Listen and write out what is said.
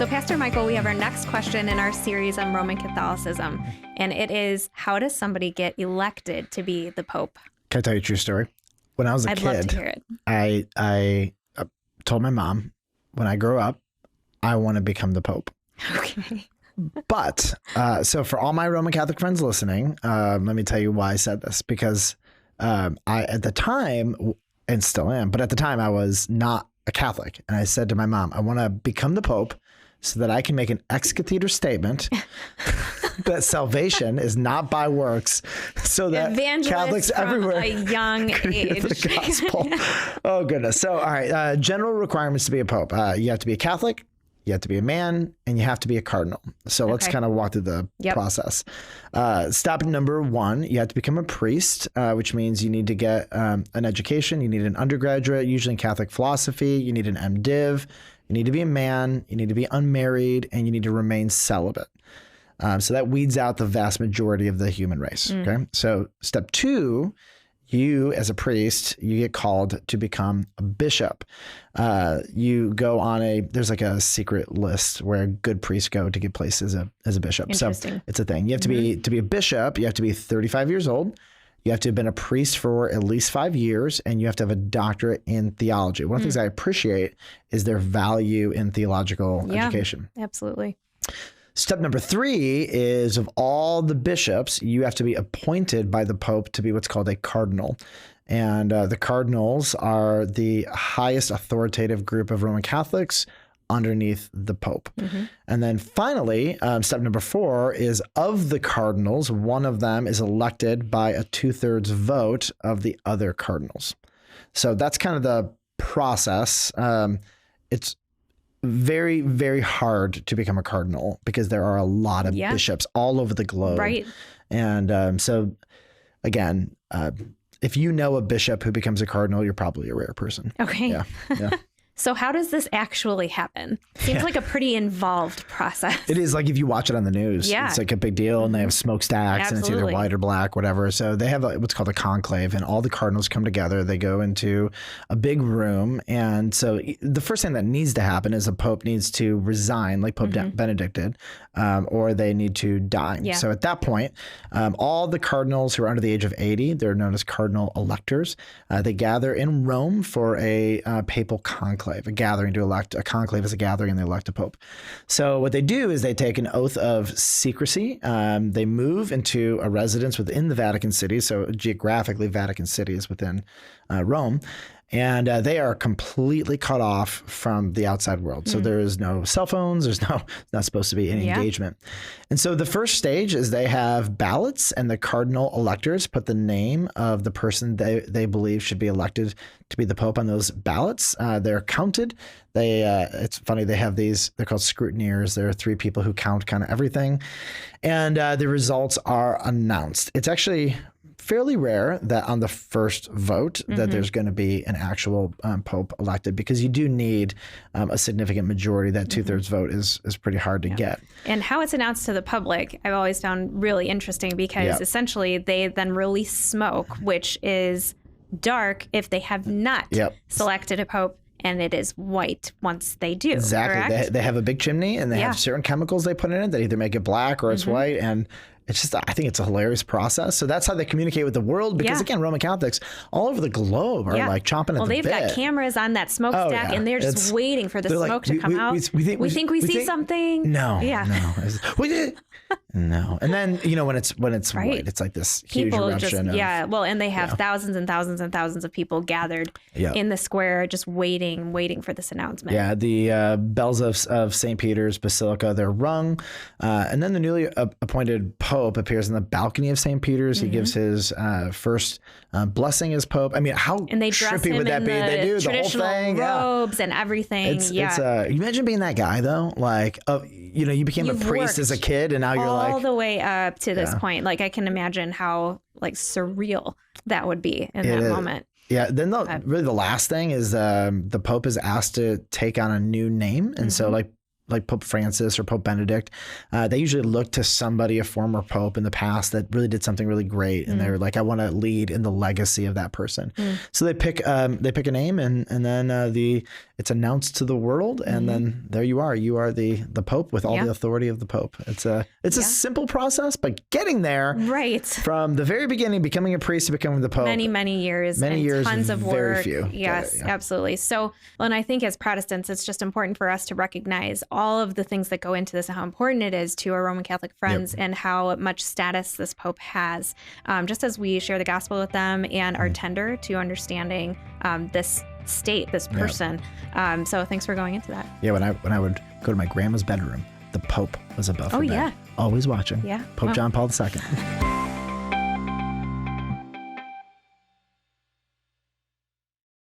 So, Pastor Michael, we have our next question in our series on Roman Catholicism, and it is, how does somebody get elected to be the Pope? Can I tell you a true story? When I was a I'd kid, love to hear it. I told my mom, when I grow up, I want to become the Pope. Okay. But so for all my Roman Catholic friends listening, let me tell you why I said this. Because I, at the time, and still am, but at the time I was not a Catholic. And I said to my mom, I want to become the Pope so that I can make an ex cathedra statement that salvation is not by works, so that Catholics from everywhere a young age. the gospel. Oh, goodness. So, all right. General requirements to be a Pope. You have to be a Catholic, you have to be a man, and you have to be a cardinal. So let's kind of walk through the process. Step number one, you have to become a priest, which means you need to get an education. You need an undergraduate, usually in Catholic philosophy. You need an MDiv. You need to be a man. You need to be unmarried, and you need to remain celibate. So that weeds out the vast majority of the human race. Okay. So step two, you as a priest, you get called to become a bishop. You go on there's like a secret list where good priests go to get placed as a bishop. So it's a thing. You have to be a bishop. You have to be 35 years old. You have to have been a priest for at least 5 years, and you have to have a doctorate in theology. One of the things I appreciate is their value in theological education. Absolutely. Step number 3 is, of all the bishops, you have to be appointed by the Pope to be what's called a cardinal. And the cardinals are the highest authoritative group of Roman Catholics underneath the Pope. And then finally, step number 4 is, of the cardinals, one of them is elected by a 2/3 vote of the other cardinals. So that's kind of the process. It's very, very hard to become a cardinal because there are a lot of bishops all over the globe. Right. And so again, if you know a bishop who becomes a cardinal, you're probably a rare person. Okay. Yeah. So how does this actually happen? Seems like a pretty involved process. It is. Like if you watch it on the news, Yeah. it's like a big deal, and they have smokestacks and it's either white or black, whatever. So they have what's called a conclave, and all the cardinals come together. They go into a big room. And so the first thing that needs to happen is a Pope needs to resign, like Pope Benedict did, or they need to die. Yeah. So at that point, all the cardinals who are under the age of 80, they're known as cardinal electors. They gather in Rome for a papal conclave. A gathering to elect. A conclave is a gathering, and they elect a Pope. So what they do is they take an oath of secrecy. They move into a residence within the Vatican City. So geographically, Vatican City is within Rome. And they are completely cut off from the outside world. So there is no cell phones. There's not supposed to be any engagement. And so the first stage is they have ballots, and the cardinal electors put the name of the person they believe should be elected to be the Pope on those ballots. They're counted. It's funny, they have these, they're called scrutineers. There are 3 people who count kind of everything. And the results are announced. It's actually fairly rare that on the first vote that there's going to be an actual Pope elected, because you do need a significant majority. That 2/3 vote is pretty hard to get. And how it's announced to the public, I've always found really interesting, because essentially they then release smoke, which is dark if they have not selected a Pope, and it is white once they do. Exactly. They have a big chimney, and they have certain chemicals they put in it that either make it black or it's white. And it's just, I think it's a hilarious process. So that's how they communicate with the world, because again, Roman Catholics all over the globe are like chomping at the bit. Well, they've got cameras on that smokestack, and they're just waiting for the smoke to come out. We think we see something. No. We did. No. And then, when it's white, it's like this huge eruption. Well, and they have thousands and thousands and thousands of people gathered in the square, just waiting for this announcement. Yeah. The bells of St. Peter's Basilica, they're rung. And then the newly appointed Pope appears in the balcony of St. Peter's. He gives his first blessing as Pope. I mean, how and they dress trippy him would that in be? They do the whole traditional thing. robes and everything. It's you imagine being that guy though, like, you became a priest as a kid, and now you're all the way up to this point. Like, I can imagine how like surreal that would be in that moment. Yeah. Then really the last thing is the Pope is asked to take on a new name. And so like like Pope Francis or Pope Benedict, they usually look to somebody, a former pope in the past that really did something really great. And they're like, I want to lead in the legacy of that person. So they pick a name and then it's announced to the world. And then there you are. You are the pope with all the authority of the pope. It's a simple process, but getting there from the very beginning, becoming a priest to becoming the pope. Many years, tons of work. Few. Yes, absolutely. So, and I think as Protestants, it's just important for us to recognize all of the things that go into this and how important it is to our Roman Catholic friends and how much status this pope has. Just as we share the gospel with them and are tender to understanding this state, this person. So thanks for going into that. Yeah, when I would go to my grandma's bedroom, the Pope was above her bed. Always watching. Pope John Paul II.